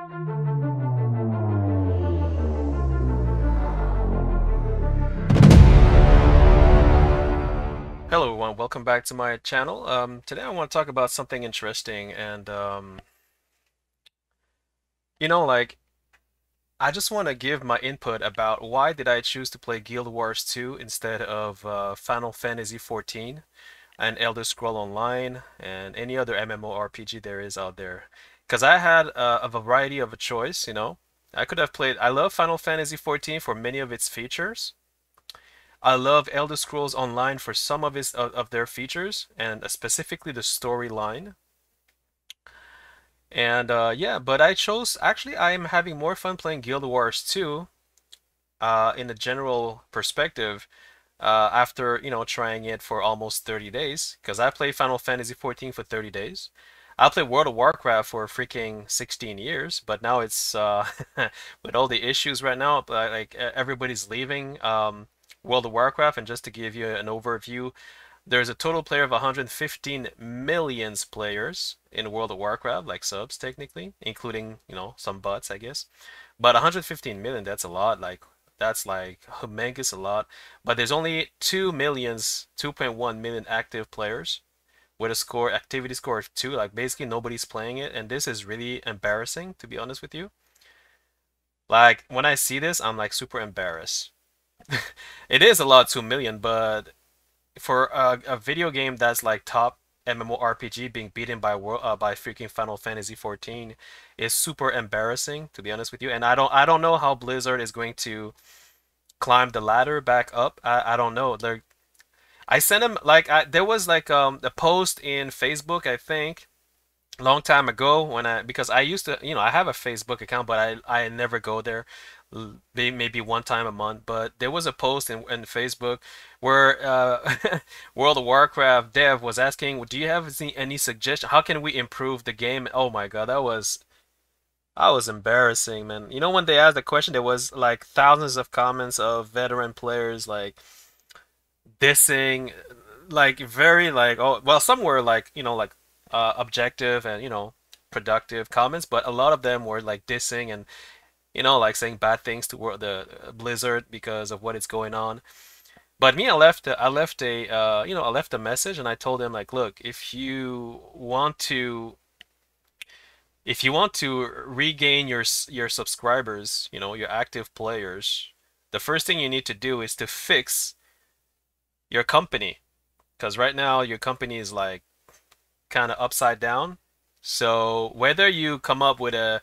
Hello everyone, welcome back to my channel. Today I want to talk about something interesting and like I just want to give my input about why did I choose to play Guild Wars 2 instead of Final Fantasy 14 and Elder Scroll Online and any other MMORPG there is out there. Because I had a variety of a choice. I could have played, I love Final Fantasy 14 for many of its features. I love Elder Scrolls Online for some of their features and specifically the storyline. And yeah, but I chose actually I am having more fun playing Guild Wars 2 in a general perspective after trying it for almost 30 days because I played Final Fantasy 14 for 30 days. I played World of Warcraft for freaking 16 years, but now it's with all the issues right now, like everybody's leaving World of Warcraft. And just to give you an overview, there's a total player of 115 million players in World of Warcraft, like subs technically, including, some bots, I guess. But 115 million, that's a lot. Like that's like humongous a lot. But there's only 2 millions, 2.1 million active players with a activity score of 2. Like basically nobody's playing it, and this is really embarrassing, to be honest with you. Like when I see this, I'm like super embarrassed. It is a lot, 2 million, but for a video game that's like top MMORPG being beaten by freaking Final Fantasy 14 is super embarrassing, to be honest with you. And I don't know how Blizzard is going to climb the ladder back up. I don't know. I sent him like there was like a post in Facebook, I think, a long time ago when because I used to, I have a Facebook account, but I never go there. Maybe one time a month, but there was a post in Facebook where World of Warcraft dev was asking, "Do you have any suggestion? How can we improve the game?" Oh my God, that was embarrassing, man. You know, when they asked the question, there was like thousands of comments of veteran players like dissing, like very like, oh well, some were like like objective and productive comments, but a lot of them were like dissing and like saying bad things to the Blizzard because of what is going on. But me, I left a message and I told him like, look, if you want to regain your subscribers, your active players, the first thing you need to do is to fix your company, because right now your company is like kind of upside down. So whether you come up with a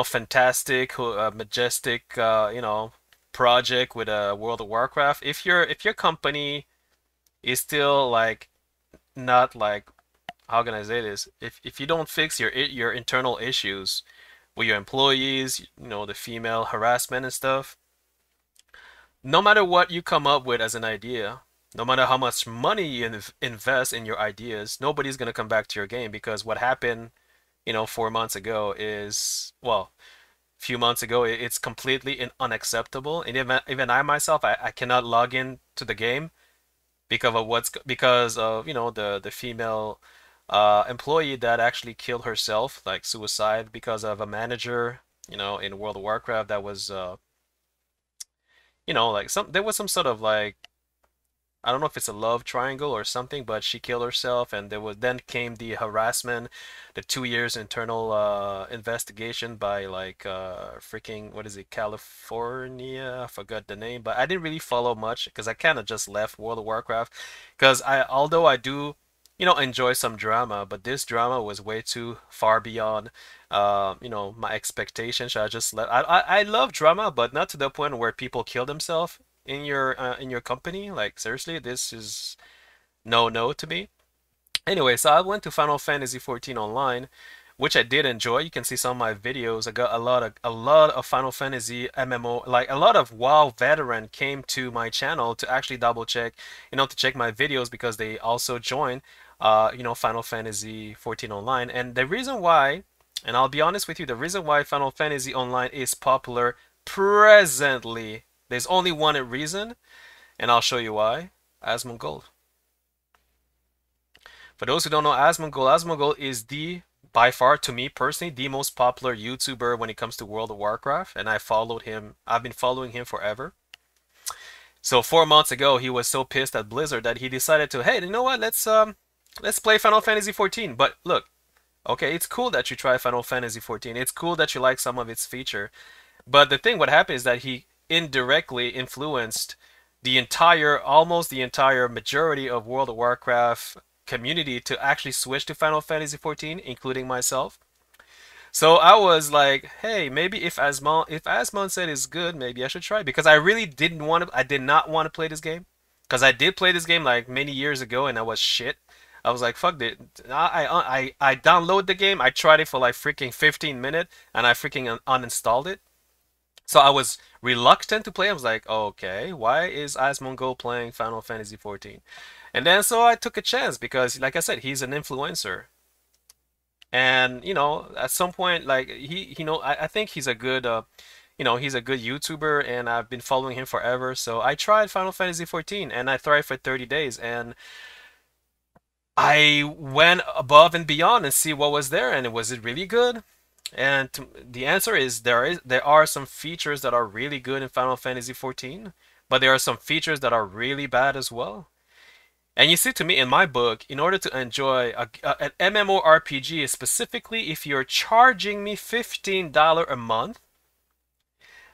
fantastic, majestic, project with a World of Warcraft, if your company is still like not like, how can I say this? If you don't fix your internal issues with your employees, the female harassment and stuff, no matter what you come up with as an idea, no matter how much money you invest in your ideas, nobody's gonna come back to your game because what happened, 4 months ago is, well, few months ago, it's completely unacceptable. And even I myself, I cannot log in to the game because of the female employee that actually killed herself, like suicide, because of a manager, in World of Warcraft that was like there was some sort of like, I don't know if it's a love triangle or something, but she killed herself, and then came the harassment, the 2 years internal investigation by like freaking, what is it, California? I forgot the name, but I didn't really follow much because I kind of just left World of Warcraft because although I do enjoy some drama, but this drama was way too far beyond my expectations. So I just left. I love drama, but not to the point where people kill themselves in your company. Like seriously, this is no to me. Anyway, so I went to Final Fantasy 14 Online, which I did enjoy. You can see some of my videos. I got a lot of Final Fantasy MMO, like a lot of WoW veteran came to my channel to actually double check, to check my videos because they also joined Final Fantasy 14 Online. And the reason why, and I'll be honest with you, the reason why Final Fantasy Online is popular presently, there's only one reason, and I'll show you why. Asmongold. For those who don't know Asmongold, Asmongold is the by far, to me personally, the most popular YouTuber when it comes to World of Warcraft, and I followed him. I've been following him forever. So 4 months ago, he was so pissed at Blizzard that he decided to, hey, you know what? Let's play Final Fantasy 14. But look, okay, it's cool that you try Final Fantasy 14. It's cool that you like some of its feature. But the thing, what happened is that he indirectly influenced almost the entire majority of World of Warcraft community to actually switch to Final Fantasy 14, including myself. So I was like, hey, maybe if Asmon said it's good, maybe I should try it. Because I did not want to play this game. Because I did play this game like many years ago and I was shit. I was like, fuck it. I downloaded the game, I tried it for like freaking 15 minutes, and I freaking uninstalled it. So I was reluctant to play. I was like, okay, why is Asmongold playing Final Fantasy 14? And then so I took a chance because, like I said, he's an influencer. And at some point, like I think he's a good, he's a good YouTuber, and I've been following him forever. So I tried Final Fantasy 14, and I tried for 30 days, and I went above and beyond and see what was there, and was it really good? And the answer is there are some features that are really good in Final Fantasy 14, but there are some features that are really bad as well. And you see, to me, in my book, in order to enjoy an MMORPG, specifically if you're charging me $15 a month,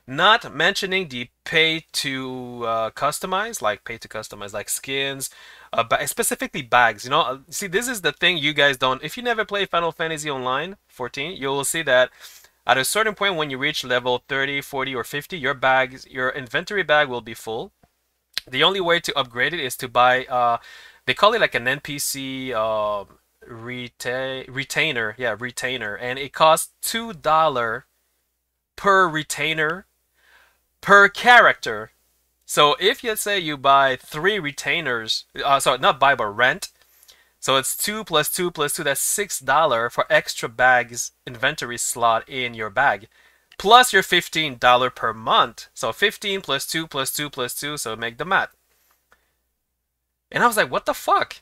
not mentioning the pay to customize, like skins, specifically bags. See, this is the thing you guys don't. If you never play Final Fantasy Online 14, you will see that at a certain point when you reach level 30, 40, or 50, your inventory bag will be full. The only way to upgrade it is to buy, they call it like an NPC retainer. Yeah, retainer. And it costs $2 per retainer per character. So if you say you buy 3 retainers, sorry, not buy but rent, so it's 2 plus 2 plus 2, that's $6 for extra bags inventory slot in your bag. Plus your $15 per month. So 15 plus 2 plus 2 plus 2, so make the math. And I was like, what the fuck?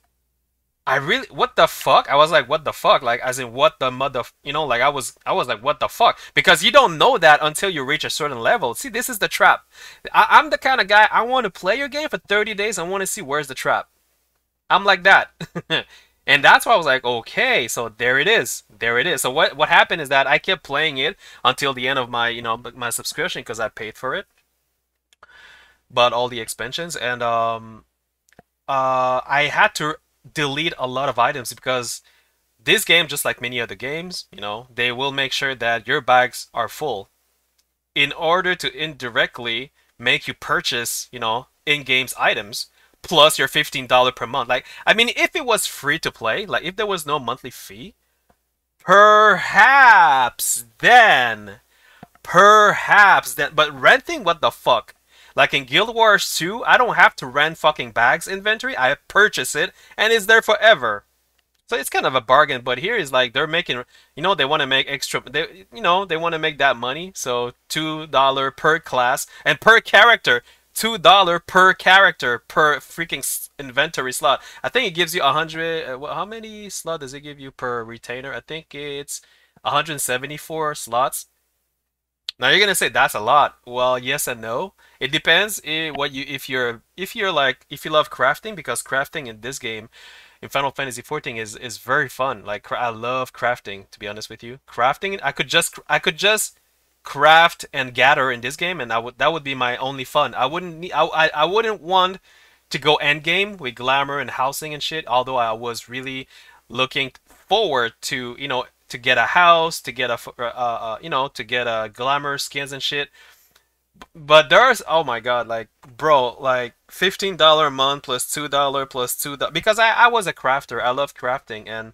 What the fuck? I was like, what the fuck? Like, as in, what the mother, like I was like, what the fuck? Because you don't know that until you reach a certain level. See, this is the trap. I'm the kind of guy, I want to play your game for 30 days. I want to see where's the trap. I'm like that. And that's why I was like, okay, so there it is. There it is. So what happened is that I kept playing it until the end of my, my subscription because I paid for it. But all the expansions, and I had to delete a lot of items because this game, just like many other games, they will make sure that your bags are full in order to indirectly make you purchase, in-games items plus your $15 per month. Like, I mean, if it was free to play, like if there was no monthly fee, perhaps then, but renting, what the fuck? Like in Guild Wars 2, I don't have to rent fucking bags inventory. I purchase it and it's there forever. So it's kind of a bargain, but here is like they're making, they want to make extra, they want to make that money. So $2 per class and per character, $2 per character per freaking inventory slot. I think it gives you 100. How many slot does it give you per retainer? I think it's 174 slots. Now you're gonna say that's a lot. Well, yes and no. It depends if you love crafting, because crafting in this game in Final Fantasy 14 is very fun. Like, I love crafting, to be honest with you. Crafting, I could just craft and gather in this game, and that would be my only fun. I wouldn't want to go end game with glamour and housing and shit. Although I was really looking forward to to get a house, to get to get a glamour skins and shit. But there's, oh my god, like, bro, like $15 a month plus $2 plus $2, because I was a crafter. I love crafting, and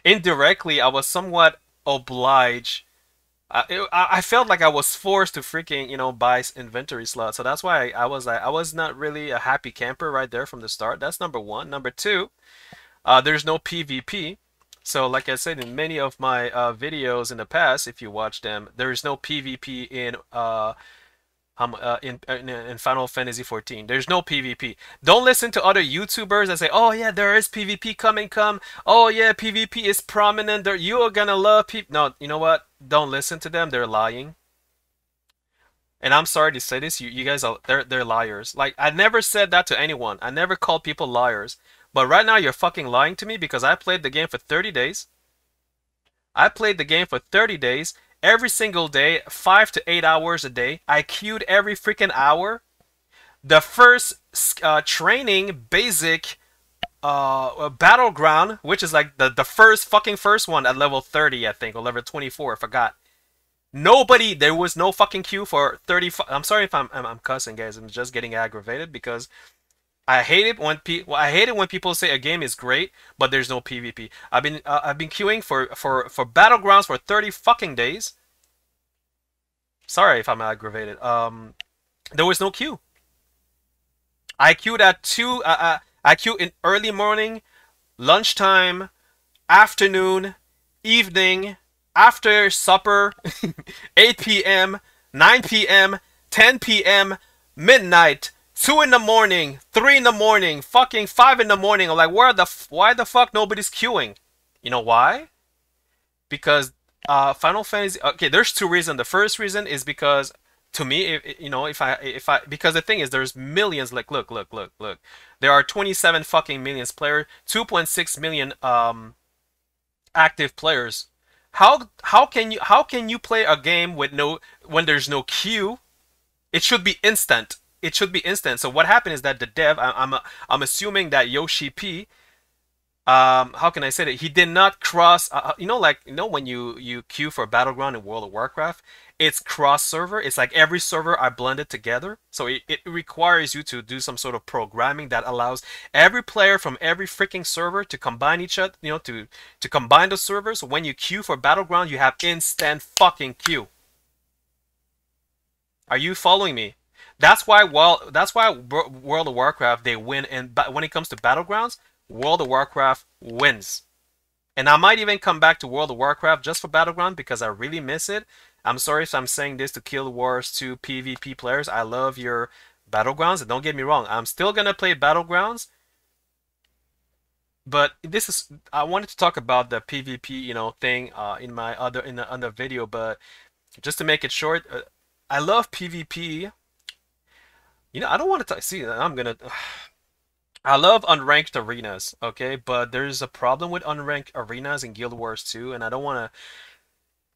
indirectly I was somewhat obliged. I felt like I was forced to freaking buy inventory slots. So that's why I was like, I was not really a happy camper right there from the start. That's number one. Number two, there's no PvP. So like I said in many of my videos in the past, if you watch them, there is no PvP in in Final Fantasy 14. There's no PvP. Don't listen to other YouTubers that say, "Oh yeah, there is PvP coming. Come. Oh yeah, PvP is prominent. You are gonna love PvP." No, you know what? Don't listen to them. They're lying. And I'm sorry to say this, you guys are they're liars. Like I never said that to anyone. I never called people liars. But right now you're fucking lying to me because I played the game for 30 days. I played the game for 30 days, every single day, 5 to 8 hours a day. I queued every freaking hour. The first training basic battleground, which is like the first one at level 30, I think, or level 24, I forgot. Nobody, there was no fucking queue for 30. I'm sorry if I'm cussing, guys. I'm just getting aggravated because I hate it when people say a game is great, but there's no PvP. I've been queuing for battlegrounds for 30 fucking days. Sorry if I'm aggravated. There was no queue. I queued at two. I queued in early morning, lunchtime, afternoon, evening, after supper, 8 p.m., 9 p.m., 10 p.m., midnight, 2 in the morning, 3 in the morning, fucking 5 in the morning. I'm like, why the fuck nobody's queuing? You know why? Because Final Fantasy. Okay, there's two reasons. The first reason is because to me, if I because the thing is, there's millions. Like, look. There are 27 fucking millions players, 2.6 million active players. How can you play a game with no when there's no queue? It should be instant. It should be instant. So what happened is that the dev, I'm assuming that Yoshi P, how can I say that he did not cross, like when you queue for Battleground in World of Warcraft, it's cross server. It's like every server are blended together. So it requires you to do some sort of programming that allows every player from every freaking server to combine each other, to combine the servers. So when you queue for Battleground, you have instant fucking queue. Are you following me? That's why World of Warcraft they win, and when it comes to Battlegrounds, World of Warcraft wins. And I might even come back to World of Warcraft just for Battleground because I really miss it. I'm sorry if I'm saying this to Guild Wars 2 PvP players. I love your Battlegrounds, and don't get me wrong, I'm still gonna play Battlegrounds. But I wanted to talk about the PvP, thing in the other video, but just to make it short, I love PvP. I don't want to see. I love unranked arenas, okay? But there's a problem with unranked arenas in Guild Wars 2, and I don't want to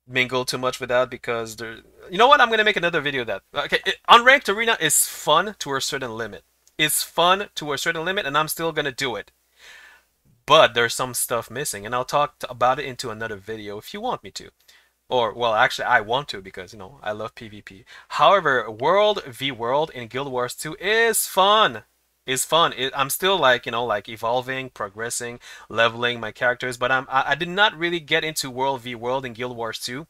mingle too much with that because there. You know what? I'm gonna make another video of that. Okay, unranked arena is fun to a certain limit. It's fun to a certain limit, and I'm still gonna do it. But there's some stuff missing, and I'll talk about it into another video if you want me to. Or, well, actually, I want to because, I love PvP. However, World v World in Guild Wars 2 is fun. It's fun. I'm still like evolving, progressing, leveling my characters, but I did not really get into World v World in Guild Wars 2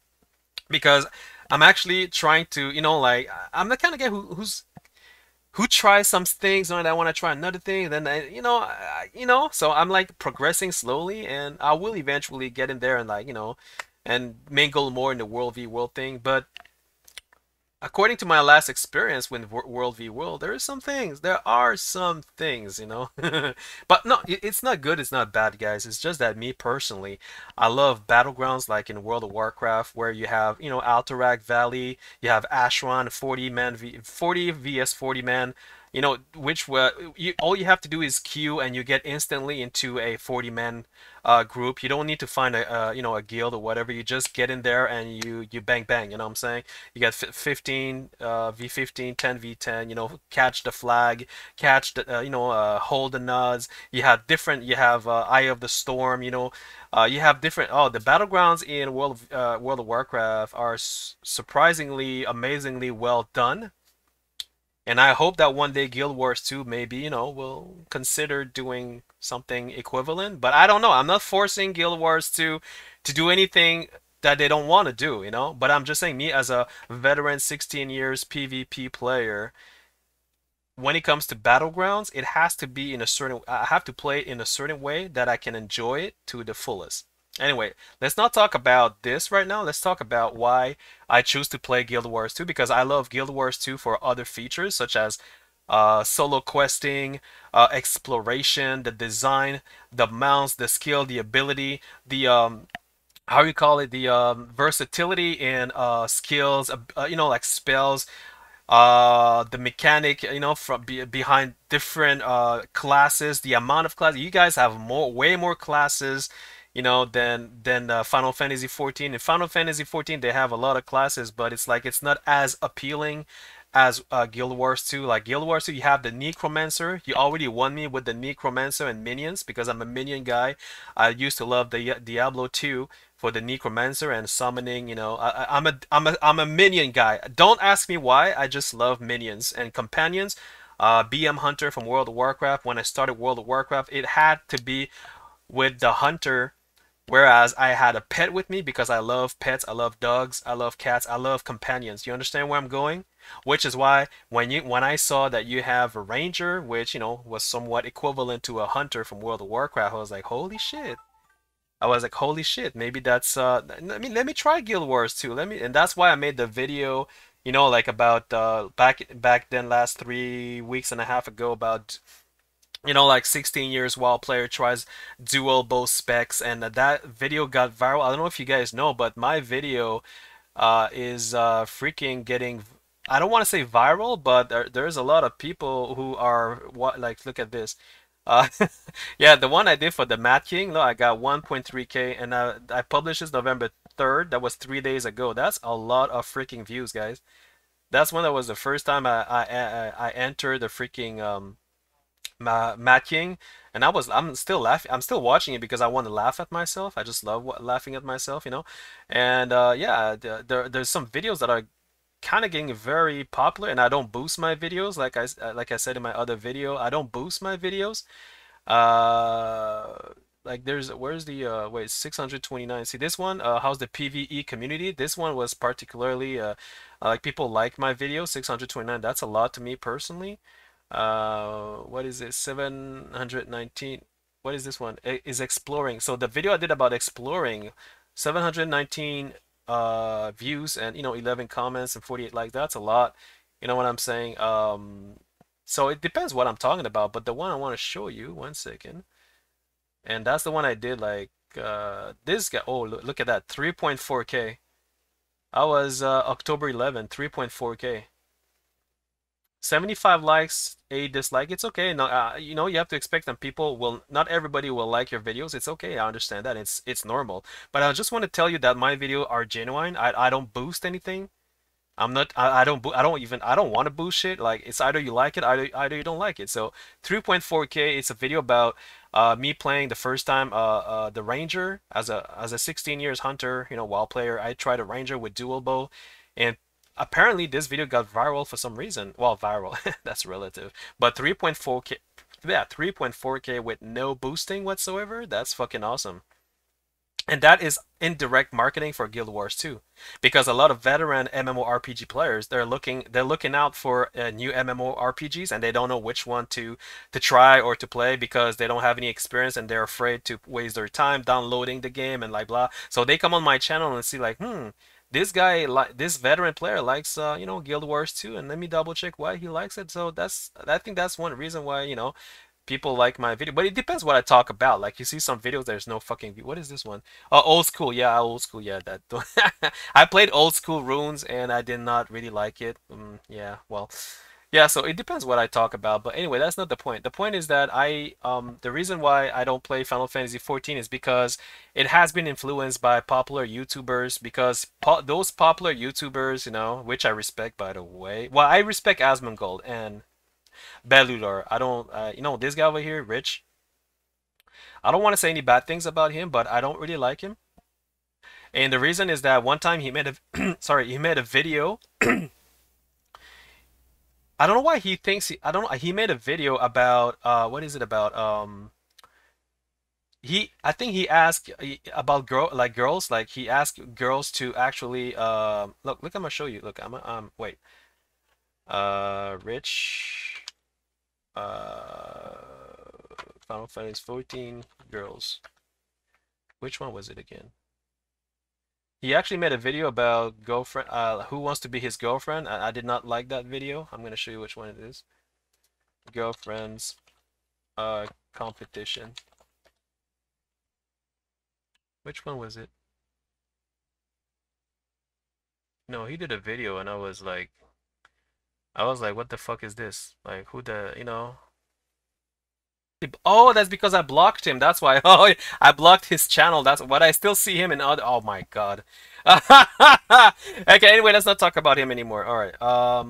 because I'm actually trying to, I'm the kind of guy who tries some things and I want to try another thing, then so I'm like progressing slowly, and I will eventually get in there and and mingle more in the World v World thing. But according to my last experience with World v World, there are some things, but no, it's not good, it's not bad, guys. It's just that me personally, I love battlegrounds like in World of Warcraft where you have, Alterac Valley, you have Ashran, 40 vs 40 man, which all you have to do is queue and you get instantly into a 40-man group. You don't need to find a guild or whatever. You just get in there and you bang bang. You know what I'm saying? You get 15 v15, 10 v10. Catch the flag, catch the hold the nods. You have Eye of the Storm. You have different. Oh, the battlegrounds in World of Warcraft are surprisingly, amazingly well done. And I hope that one day Guild Wars 2 maybe, will consider doing something equivalent. But I don't know. I'm not forcing Guild Wars 2 to do anything that they don't want to do, But I'm just saying, me as a veteran 16 years PvP player, when it comes to Battlegrounds, it has to be I have to play it in a certain way that I can enjoy it to the fullest. Anyway, let's not talk about this right now. Let's talk about why I choose to play Guild Wars 2 because I love Guild Wars 2 for other features such as solo questing, exploration, the design, the mounts, the skill, the ability, the how you call it, the versatility in skills, like spells, the mechanic, from behind different classes, the amount of classes. You guys have way more classes, than Final Fantasy 14. In Final Fantasy 14 they have a lot of classes, but it's like it's not as appealing as Guild Wars 2. Like Guild Wars 2, you have the Necromancer. You already won me with the Necromancer and minions because I'm a minion guy. I used to love the Diablo 2 for the Necromancer and summoning. I'm a minion guy. Don't ask me why. I just love minions and companions. BM Hunter from World of Warcraft. When I started World of Warcraft, it had to be with the Hunter. Whereas I had a pet with me because I love pets, I love dogs, I love cats, I love companions. You understand where I'm going? Which is why when I saw that you have a ranger, which was somewhat equivalent to a hunter from World of Warcraft, I was like, holy shit. I was like, holy shit, maybe that's let me try Guild Wars too. And that's why I made the video, like about back then last 3 weeks and a half ago about like 16 years while player tries dual bow specs, and that video got viral. I don't know if you guys know, but my video is freaking getting. I don't want to say viral, but there's a lot of people who are what like look at this. Uh, yeah, the one I did for the Mad King, look, I got 1.3K, and I published this November 3rd. That was 3 days ago. That's a lot of freaking views, guys. That's when that was the first time I entered the freaking Mad King, and I'm still laughing. I'm still watching it because I want to laugh at myself. I just love laughing at myself. And yeah, there's some videos that are kind of getting very popular, and I don't boost my videos like I said in my other video. I don't boost my videos. Uh, like where's the wait 629. See this one? How's the PvE community? This one was particularly like people like my video. 629. That's a lot to me personally. What is it? 719. What is this one? Is exploring. So the video I did about exploring, 719 views and 11 comments and 48 likes. That's a lot. You know what I'm saying? So it depends what I'm talking about, but the one I want to show you, one second. And that's the one I did like this guy. Oh, look at that. 3.4K. I was October 11, 3.4K. 75 likes, a dislike. It's okay. No, you have to expect that people will not everybody will like your videos. It's okay. I understand that. It's normal. But I just want to tell you that my video are genuine. I don't boost anything. I'm not. I don't want to boost shit. Like it's either you like it, either you don't like it. So 3.4K. It's a video about me playing the first time the Ranger as a 16 years hunter. WoW player. I tried a Ranger with dual bow, and apparently this video got viral for some reason. Well, viral. That's relative. But 3.4K. Yeah, 3.4K with no boosting whatsoever. That's fucking awesome. And that is indirect marketing for Guild Wars 2, because a lot of veteran MMORPG players they're looking out for new MMORPGs, and they don't know which one to try or to play because they don't have any experience and they're afraid to waste their time downloading the game and like blah. So they come on my channel and see like, this guy like this veteran player likes Guild Wars 2, and let me double check why he likes it. So I think that's one reason why people like my video, but it depends what I talk about. Like you see some videos, there's no fucking view. What is this one? Old school, yeah, old school, yeah. That I played old school runes and I did not really like it. Yeah, well, yeah. So it depends what I talk about. But anyway, that's not the point. The point is that the reason why I don't play Final Fantasy 14 is because it has been influenced by popular YouTubers. Because those popular YouTubers, which I respect by the way. Well, I respect Asmongold and Bellular. I don't, this guy over here, Rich. I don't want to say any bad things about him, but I don't really like him. And the reason is that one time he made a, sorry, he made a video. I don't know why he thinks I don't know. He made a video about, what is it about? I think he asked about girls, like he asked girls to actually, look, I'm gonna show you. Look, wait, Rich, uh, Final Fantasy 14 girls. Which one was it again? He actually made a video about girlfriend, who wants to be his girlfriend. I did not like that video. I'm gonna show you which one it is. Girlfriends, competition. Which one was it? No, he did a video and I was like, what the fuck is this? Like, who the, Oh, that's because I blocked him. That's why. Oh, I blocked his channel. That's what I still see him in other. Oh my god. Okay. Anyway, let's not talk about him anymore. All right.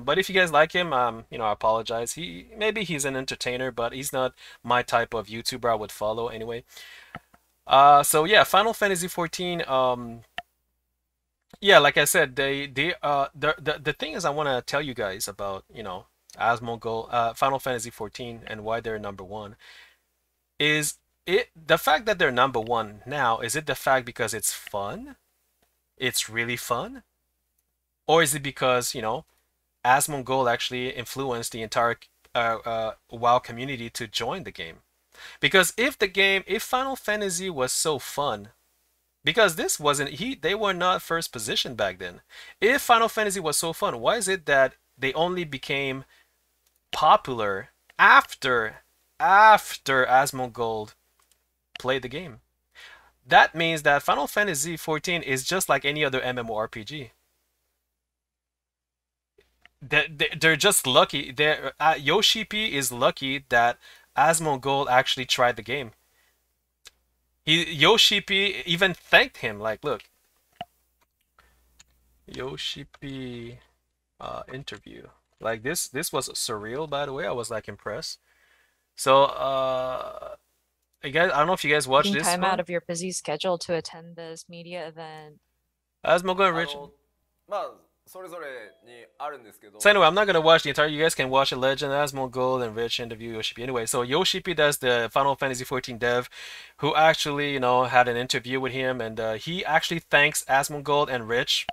But if you guys like him, I apologize. Maybe he's an entertainer, but he's not my type of YouTuber I would follow anyway. So yeah, Final Fantasy 14. Yeah, like I said, the thing is, I want to tell you guys about, Asmongold, Final Fantasy 14, and why they're number one. Is it the fact that they're number one now, is it the fact because it's fun? It's really fun? Or is it because, Asmongold actually influenced the entire WoW community to join the game? Because if Final Fantasy was so fun, because this wasn't they were not first position back then. If Final Fantasy was so fun, why is it that they only became popular after Asmongold played the game? That means that Final Fantasy 14 is just like any other MMORPG. They're just lucky. Yoshi P is lucky that Asmongold actually tried the game. Yoshi P even thanked him. Like, look, Yoshi P interview. Like this was surreal, by the way. I was like impressed. So, you guys, I don't know if you guys watched Taking this time out one. of your busy schedule to attend this media event. Asmongold and Rich. まあ、それぞれにあるんですけど、So anyway, I'm not gonna watch the entire. You guys can watch a Legend, Asmongold, and Rich interview Yoshipi. Anyway, so Yoshipi, does the Final Fantasy 14 dev, who actually, had an interview with him, and he actually thanks Asmongold and Rich,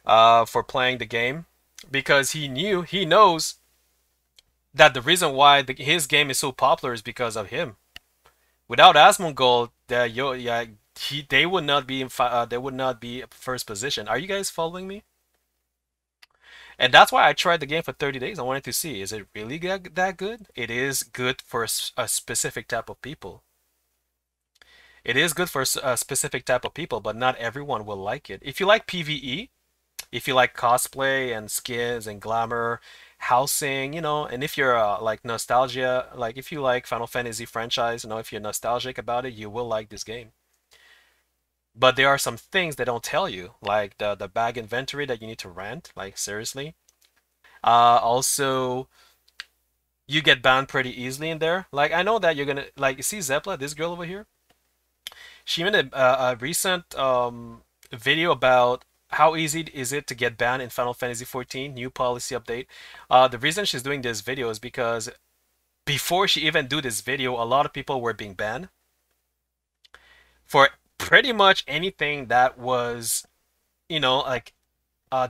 for playing the game, because he knows that the reason why his game is so popular is because of him. Without Asmongold, yeah, they would not be they would not be first position. Are you guys following me? And that's why I tried the game for 30 days. I wanted to see, is it really that good? It is good for a specific type of people. It is good for a specific type of people, but not everyone will like it. If you like PvE, if you like cosplay and skins and glamour, housing, and if you're like nostalgia, like if you like Final Fantasy franchise, if you're nostalgic about it, you will like this game. But there are some things they don't tell you, like the bag inventory that you need to rent, like seriously. Also, you get banned pretty easily in there. Like I know that you're gonna like see Zepla, this girl over here. She made a recent video about how easy is it to get banned in Final Fantasy 14 new policy update. The reason she's doing this video is because before she even do this video, a lot of people were being banned for pretty much anything that was, like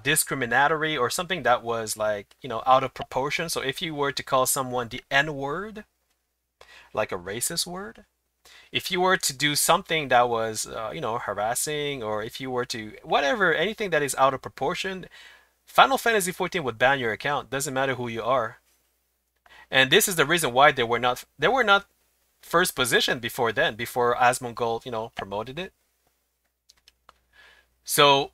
discriminatory or something that was like, out of proportion. So if you were to call someone the N word, like a racist word, if you were to do something that was, harassing, or if you were to, whatever, anything that is out of proportion, Final Fantasy 14 would ban your account. Doesn't matter who you are. And this is the reason why they were not first position before then, before Asmongold, promoted it. So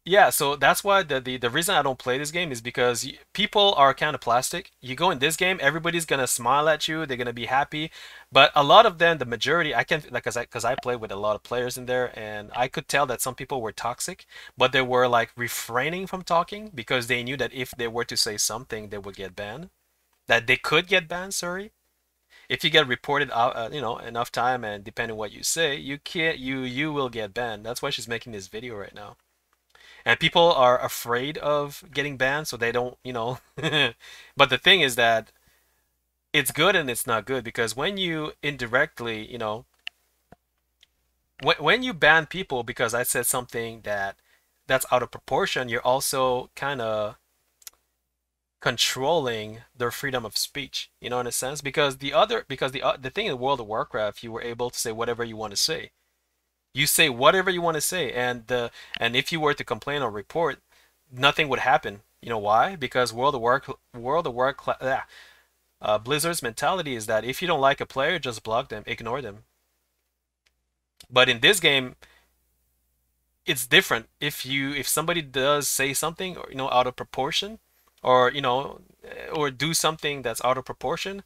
yeah, so that's why the reason I don't play this game is because people are kind of plastic. You go in this game, everybody's gonna smile at you, they're gonna be happy, but a lot of them, the majority, I can like, cause I play with a lot of players in there, and I could tell that some people were toxic, but they were like refraining from talking because they knew that if they were to say something, they would get banned. That they could get banned, sorry. If you get reported out, enough time, and depending on what you say, you can't, you will get banned. That's why she's making this video right now. And people are afraid of getting banned, so they don't, But the thing is that it's good and it's not good, because when you indirectly, when you ban people because I said something that's out of proportion, you're also kind of controlling their freedom of speech, in a sense, because the thing in World of Warcraft, you were able to say whatever you want to say. You say whatever you want to say, and if you were to complain or report, nothing would happen. You know why? Because World of Warcraft, Blizzard's mentality is that if you don't like a player, just block them, ignore them. But in this game, it's different. If somebody does say something, or out of proportion, or or do something that's out of proportion,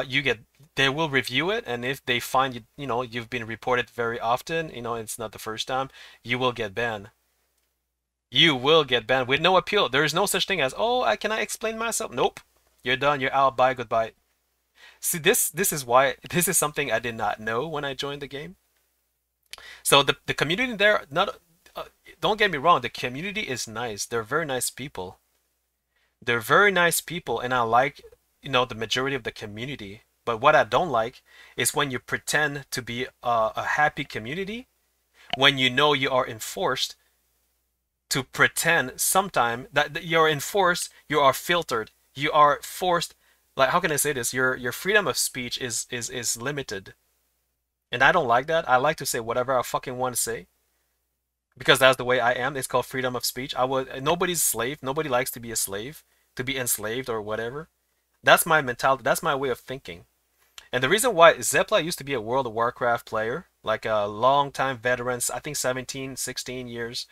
you get they will review it, and if they find you've been reported very often, it's not the first time, you will get banned. You will get banned with no appeal. There is no such thing as, oh, I cannot explain myself. Nope. You're done. You're out. Bye. Goodbye. See, this is why this is something I did not know when I joined the game. So the community there, not don't get me wrong, the community is nice. They're very nice people. They're very nice people, and I like, the majority of the community. But what I don't like is when you pretend to be a happy community when you know you are enforced to pretend sometime that you're enforced, you are filtered, you are forced. Like, how can I say this? Your freedom of speech is limited, and I don't like that. I like to say whatever I fucking want to say because that's the way I am. It's called freedom of speech. Nobody's slave. Nobody likes to be a slave, to be enslaved or whatever. That's my mentality. That's my way of thinking. And the reason why Zepla used to be a World of Warcraft player, like a long time veteran, I think 17, 16 years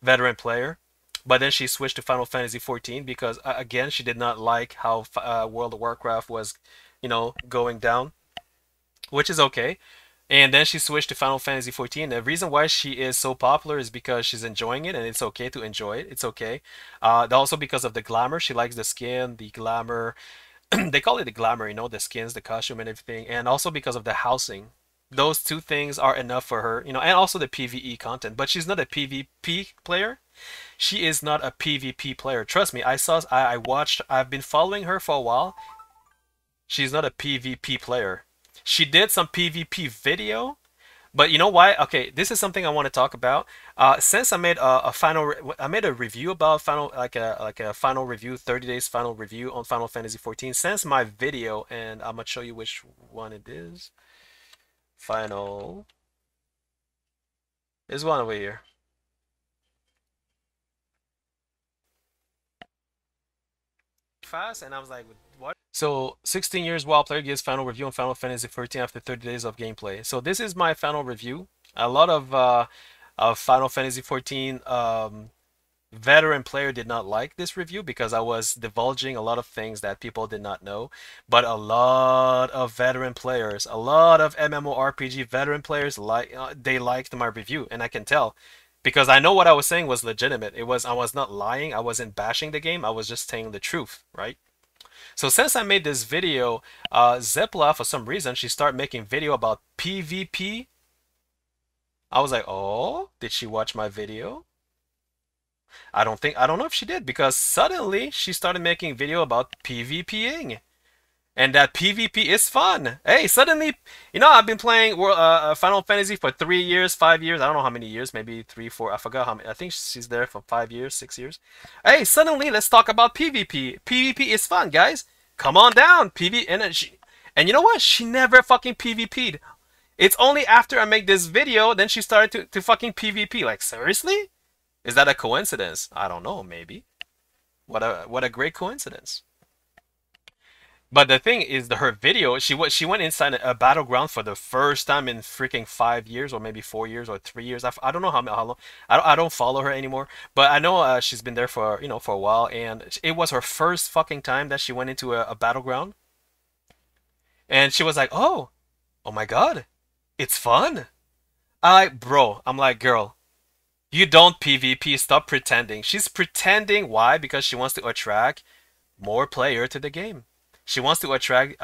veteran player. But then she switched to Final Fantasy 14 because, again, she did not like how World of Warcraft was, going down, which is okay. And then she switched to Final Fantasy 14. The reason why she is so popular is because she's enjoying it, and it's okay to enjoy it. It's okay. Also because of the glamour. She likes the skin, the glamour. They call it the glamour, the skins, the costume, and everything. And also because of the housing. Those two things are enough for her, and also the PvE content. But she's not a PvP player. She is not a PvP player. Trust me, I watched, I've been following her for a while. She's not a PvP player. She did some PvP video, but you know why? Okay, this is something I want to talk about. Since I made a review about final, like a final review, 30 days final review on Final Fantasy 14. Since my video, and I'm gonna show you which one it is. Final is one over here. Fast, and I was like, what? So, 16 years WoW player gives final review on Final Fantasy 13 after 30 days of gameplay. So this is my final review. A lot of Final Fantasy 14 veteran player did not like this review because I was divulging a lot of things that people did not know. But a lot of veteran players, a lot of MMORPG veteran players they liked my review, and I can tell because I know what I was saying was legitimate. I was not lying. I wasn't bashing the game. I was just saying the truth, right? So since I made this video, Zepla, for some reason, she started making video about PvP. I was like, oh, did she watch my video? I don't know if she did because suddenly she started making video about PvPing. And that PvP is fun. Hey, suddenly, I've been playing Final Fantasy for 3 years, 5 years. I don't know how many years, maybe three, four. I forgot how many. I think she's there for 5 years, 6 years. Hey, suddenly, let's talk about PvP. PvP is fun, guys. Come on down, PvP. And you know what? She never fucking PvP'd. It's only after I make this video, then she started to fucking PvP. Like, seriously? Is that a coincidence? I don't know, maybe. What a great coincidence. But the thing is, her video, she went inside a battleground for the first time in freaking 5 years, or maybe 4 years, or 3 years. I don't know how long. I don't follow her anymore. But I know she's been there for for a while, and it was her first fucking time that she went into a battleground, and she was like, oh my god, it's fun. I'm like, girl, you don't PvP. Stop pretending. She's pretending. Why? Because she wants to attract more player to the game. She wants to attract,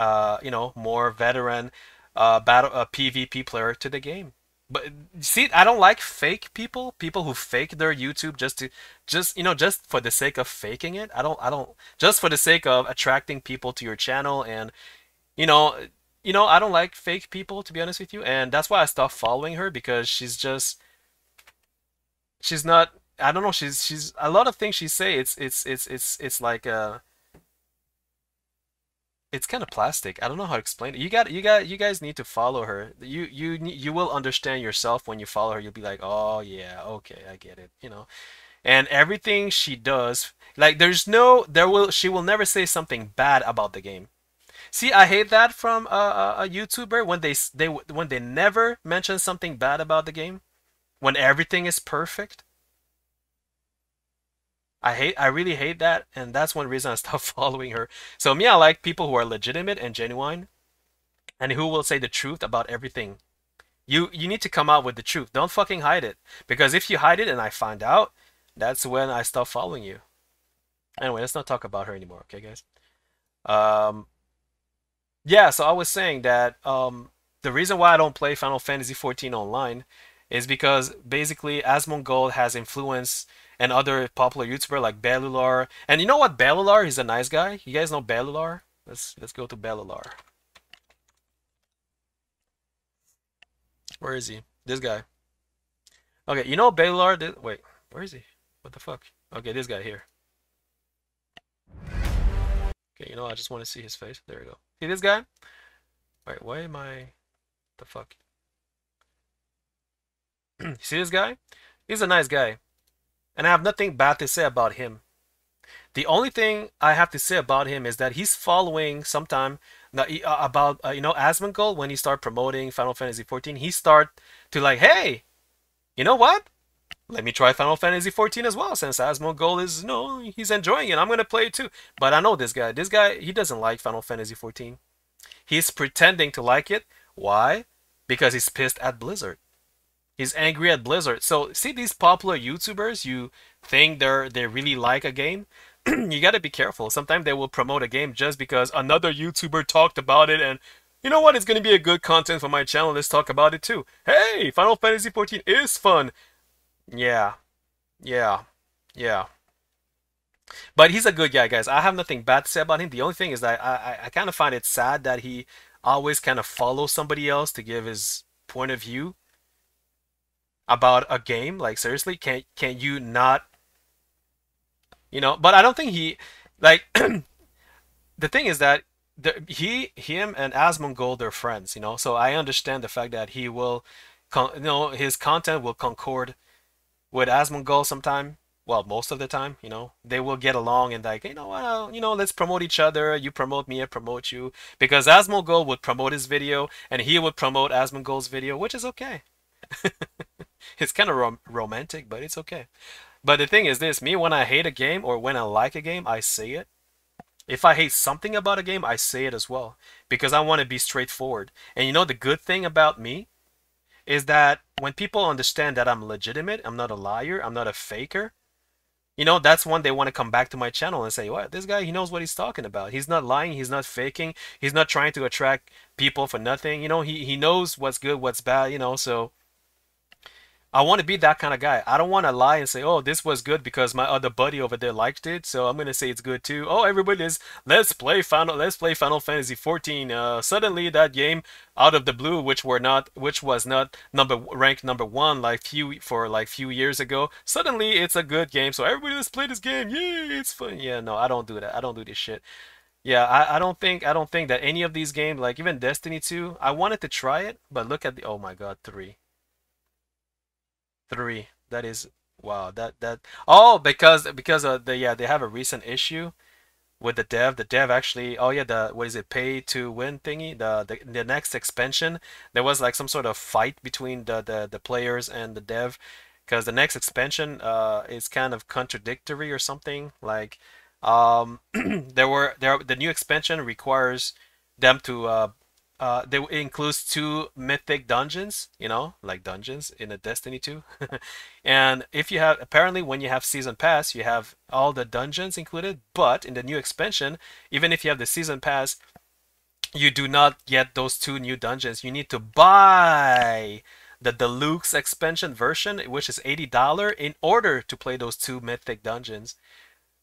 more veteran, battle PvP player to the game. But see, I don't like fake people who fake their YouTube just for the sake of faking it. I don't just for the sake of attracting people to your channel, and you know, I don't like fake people, to be honest with you, and that's why I stopped following her because she's not. I don't know. She's a lot of things she say. It's like it's kind of plastic. I don't know how to explain it. You guys need to follow her. You will understand yourself when you follow her. You'll be like, oh yeah, okay, I get it. You know, and everything she does, like she will never say something bad about the game. See, I hate that from a YouTuber when when they never mention something bad about the game, when everything is perfect. I really hate that, and that's one reason I stopped following her. So me, I like people who are legitimate and genuine, and who will say the truth about everything. You need to come out with the truth. Don't fucking hide it, because if you hide it and I find out, that's when I stop following you. Anyway, let's not talk about her anymore, okay, guys? Um, yeah. So I was saying that the reason why I don't play Final Fantasy 14 online is because basically Asmongold has influence and other popular YouTuber like Belular. And you know what, Belular? He's a nice guy. You guys know Belular? Let's go to Belular. Where is he? This guy. Okay, you know Belular? Wait, where is he? What the fuck? Okay, this guy here. Okay, you know, I just want to see his face. There we go. See this guy? Wait, why am I... The fuck? You see this guy? He's a nice guy. And I have nothing bad to say about him. The only thing I have to say about him is that he's following sometime about you know, Asmongold. When he start promoting Final Fantasy 14, he start to like, hey, you know what? Let me try Final Fantasy 14 as well, since Asmongold is, you know, he's enjoying it. I'm gonna play it too. But I know this guy. This guy, he doesn't like Final Fantasy 14. He's pretending to like it. Why? Because he's pissed at Blizzard. He's angry at Blizzard. So see these popular YouTubers, you think they really like a game. You gotta be careful. Sometimes they will promote a game just because another YouTuber talked about it, and you know what? It's gonna be a good content for my channel. Let's talk about it too. Hey, Final Fantasy 14 is fun. Yeah, yeah, yeah. But he's a good guy, guys. I have nothing bad to say about him. The only thing is that I kind of find it sad that he always kind of follows somebody else to give his point of view about a game. Like seriously, can you not, you know? But I don't think he like the thing is that him and Asmongold are friends, you know. So I understand the fact that he will, you know, his content will concord with Asmongold sometime. Well, most of the time, you know, they will get along and like, you know, well, you know, let's promote each other. You promote me, I promote you, because Asmongold would promote his video and he would promote Asmongold's video, which is okay. It's kind of romantic, but it's okay. But the thing is this, me, when I hate a game or when I like a game, I say it. If I hate something about a game, I say it as well because I want to be straightforward. And you know the good thing about me is that when people understand that I'm legitimate, I'm not a liar, I'm not a faker, you know, that's when they want to come back to my channel and say, "What? This guy, he knows what he's talking about. He's not lying, he's not faking, he's not trying to attract people for nothing. You know, he knows what's good, what's bad, you know, so I want to be that kind of guy. I don't want to lie and say, "Oh, this was good because my other buddy over there liked it, so I'm gonna say it's good too." Oh, everybody is let's play Final Fantasy 14. Suddenly that game out of the blue, which was not ranked number one like few years ago. Suddenly it's a good game, so everybody let's play this game. Yay, it's fun. Yeah, no, I don't do that. I don't do this shit. Yeah, I don't think that any of these games, like even Destiny 2, I wanted to try it, but look at the oh my God, 3. 3. That is wow. That oh because the yeah they have a recent issue with the dev. The dev actually oh yeah the what is it pay to win thingy the next expansion. There was like some sort of fight between the players and the dev because the next expansion is kind of contradictory or something like the new expansion requires them to it includes two mythic dungeons, you know, like dungeons in a Destiny 2. And if you have, apparently when you have Season Pass, you have all the dungeons included, but in the new expansion, even if you have the Season Pass, you do not get those two new dungeons. You need to buy the deluxe expansion version, which is $80 in order to play those two mythic dungeons.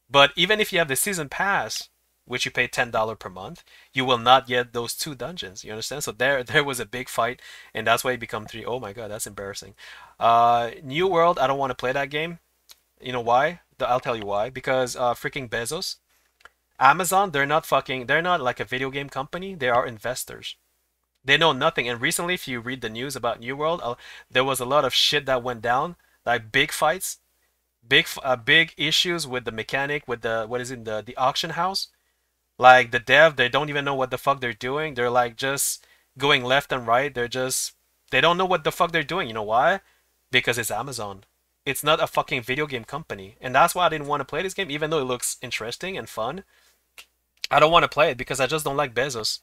But even if you have the season pass, which you pay $10 per month, you will not get those two dungeons. You understand? So there was a big fight, and that's why it become 3. Oh my God, that's embarrassing. New World, I don't want to play that game. You know why? I'll tell you why. Because freaking Bezos. Amazon, they're not like a video game company. They are investors. They know nothing. And recently, if you read the news about New World, there was a lot of shit that went down, like big fights, big issues with the mechanic, with the what is it, the auction house. Like the dev, they don't even know what the fuck they're doing. They're like just going left and right. They don't know what the fuck they're doing. You know why? Because it's Amazon. It's not a fucking video game company. And that's why I didn't want to play this game, even though it looks interesting and fun. I don't want to play it because I just don't like Bezos.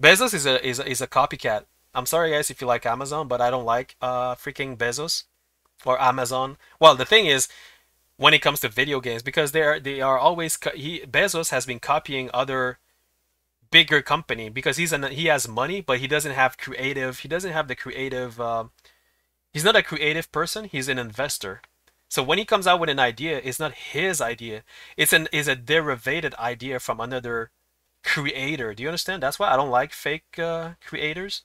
Bezos is a copycat. I'm sorry guys if you like Amazon, but I don't like freaking Bezos or Amazon. Well, the thing is, when it comes to video games, because they are always Bezos has been copying other bigger company because he has money, but he doesn't have creative. He doesn't have the creative. He's not a creative person. He's an investor. So when he comes out with an idea, it's not his idea. It's a derivated idea from another creator. Do you understand? That's why I don't like fake creators.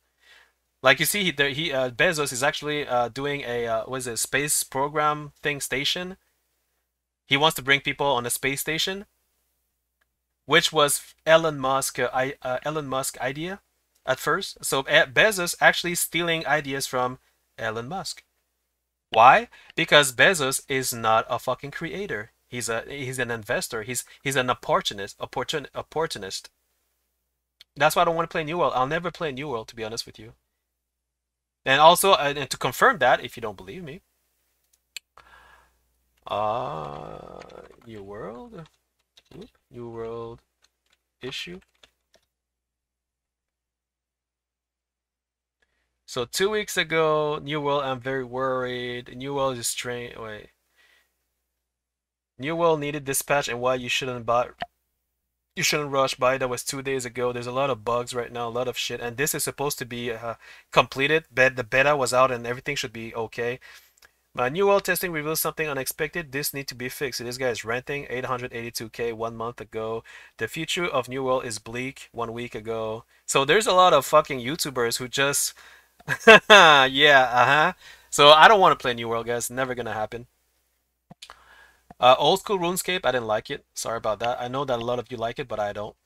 Like you see, Bezos is actually doing a what is it, space program thing station. He wants to bring people on a space station, which was Elon Musk idea at first. So Bezos actually stealing ideas from Elon Musk. Why? Because Bezos is not a fucking creator. He's an investor. He's an opportunist. That's why I don't want to play New World. I'll never play New World to be honest with you. And also, and to confirm that, if you don't believe me, uh, New World, New World issue. So 2 weeks ago, New World, I'm very worried. New World is train. Wait, New World needed dispatch, and why you shouldn't buy. You shouldn't rush by. That was 2 days ago. There's a lot of bugs right now, a lot of shit, and this is supposed to be completed. The beta was out, and everything should be okay. New World testing reveals something unexpected. This needs to be fixed. This guy is renting 882K 1 month ago. The future of New World is bleak 1 week ago. So there's a lot of fucking YouTubers who just yeah, uh-huh. So I don't want to play New World, guys. Never gonna happen. Old school RuneScape, I didn't like it. Sorry about that. I know that a lot of you like it, but I don't.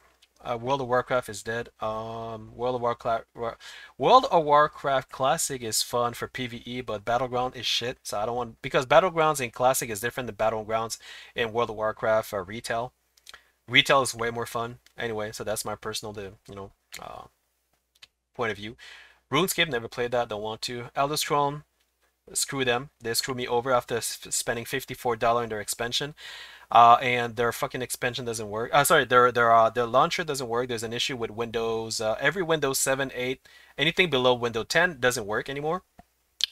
World of Warcraft is dead. World of Warcraft Classic is fun for PvE, but Battleground is shit. So I don't want because Battlegrounds in Classic is different than Battlegrounds in World of Warcraft retail. Retail is way more fun. Anyway, so that's my personal, point of view. RuneScape never played that. Don't want to. Elder Scrolls, screw them. They screw me over after spending $54 in their expansion. And their fucking expansion doesn't work. Sorry, their launcher doesn't work. There's an issue with Windows. Every Windows 7, 8, anything below Windows 10 doesn't work anymore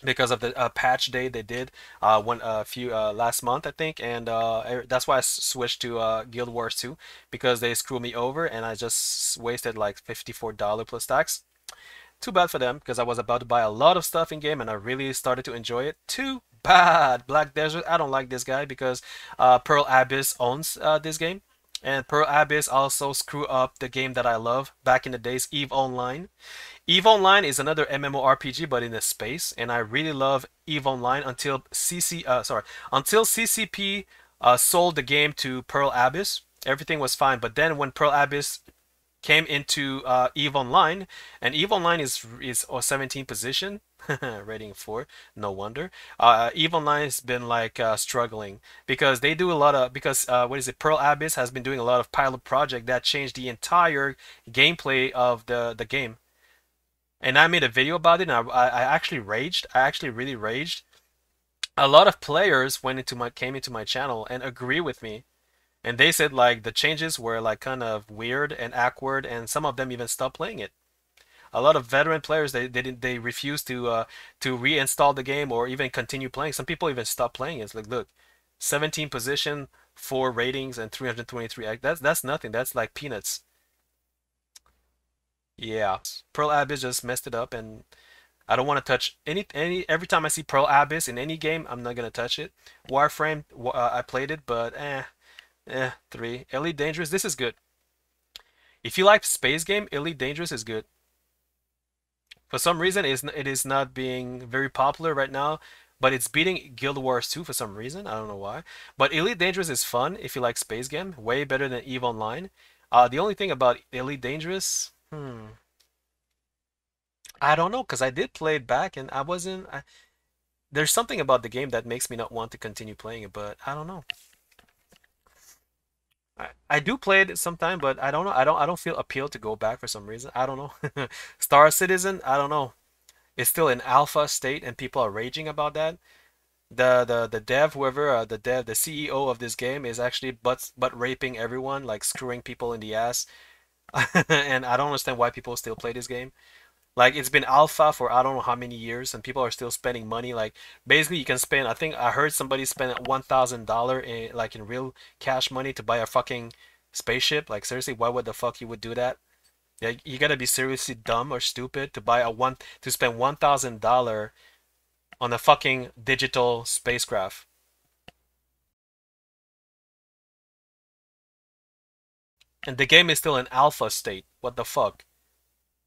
because of the patch day they did one a few last month I think, and that's why I switched to Guild Wars 2 because they screwed me over and I just wasted like $54 plus tax. Too bad for them because I was about to buy a lot of stuff in game and I really started to enjoy it. Too bad. Black Desert, I don't like this guy because Pearl Abyss owns this game. And Pearl Abyss also screw up the game that I love back in the days, EVE Online. EVE Online is another MMORPG but in a space, and I really love EVE Online until until CCP sold the game to Pearl Abyss. Everything was fine, but then when Pearl Abyss came into EVE Online, and EVE Online is 17th position, rating 4. No wonder. EVE Online has been like struggling because they do a lot of what is it? Pearl Abyss has been doing a lot of pilot project that changed the entire gameplay of the game. And I made a video about it, and I actually raged. I actually really raged. A lot of players came into my channel and agree with me, and they said like the changes were like kind of weird and awkward, and some of them even stopped playing it. A lot of veteran players they refused to reinstall the game or even continue playing. Some people even stopped playing it. It's like, look, 17 position, 4 ratings, and 323. That's nothing. That's like peanuts. Yeah, Pearl Abyss just messed it up, and I don't want to touch any. Every time I see Pearl Abyss in any game, I'm not gonna touch it. Warframe, I played it, but 3. Elite Dangerous, this is good. If you like space game, Elite Dangerous is good. For some reason, it is not being very popular right now. but it's beating Guild Wars 2 for some reason. I don't know why. But Elite Dangerous is fun if you like space game, way better than EVE Online. The only thing about Elite Dangerous, I don't know, because I did play it back and I wasn't. There's something about the game that makes me not want to continue playing it, but I don't know. I do play it sometime, but I don't know. I don't feel appealed to go back for some reason. I don't know. Star Citizen, I don't know. It's still in alpha state and people are raging about that. The dev, whoever the CEO of this game is actually butt raping everyone, like screwing people in the ass. And I don't understand why people still play this game. Like it's been alpha for I don't know how many years, and people are still spending money. Like basically, you can spend. I think I heard somebody spend $1,000 in like in real cash money to buy a fucking spaceship. Like seriously, why would the fuck you would do that? Yeah, you gotta be seriously dumb or stupid to buy a one to spend $1,000 on a fucking digital spacecraft. And the game is still in alpha state. What the fuck?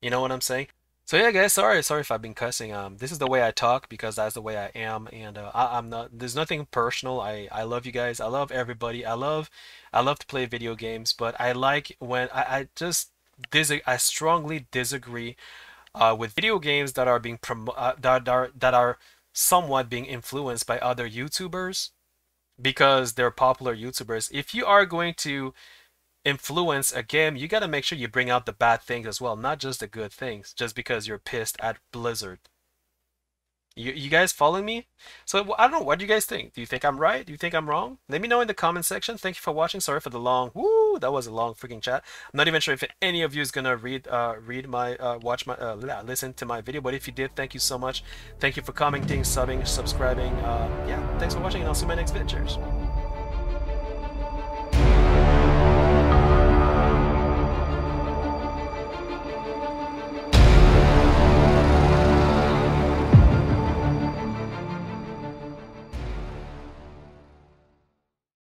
You know what I'm saying? So yeah, guys, sorry if I've been cussing. This is the way I talk because that's the way I am, and I'm not. There's nothing personal. I love you guys. I love everybody. I love to play video games, but I like when I just I strongly disagree with video games that are being that are somewhat being influenced by other YouTubers because they're popular YouTubers. If you are going to influence a game, you got to make sure you bring out the bad things as well, not just the good things, just because you're pissed at Blizzard. You guys following me? So I don't know. What do you guys think? Do you think I'm right? Do you think I'm wrong? Let me know in the comment section. Thank you for watching. Sorry for the long. Woo, that was a long freaking chat. I'm not even sure if any of you is gonna read my watch my listen to my video. But if you did, thank you so much. Thank you for commenting, subbing, subscribing. Yeah, thanks for watching, and I'll see you in my next video. Cheers.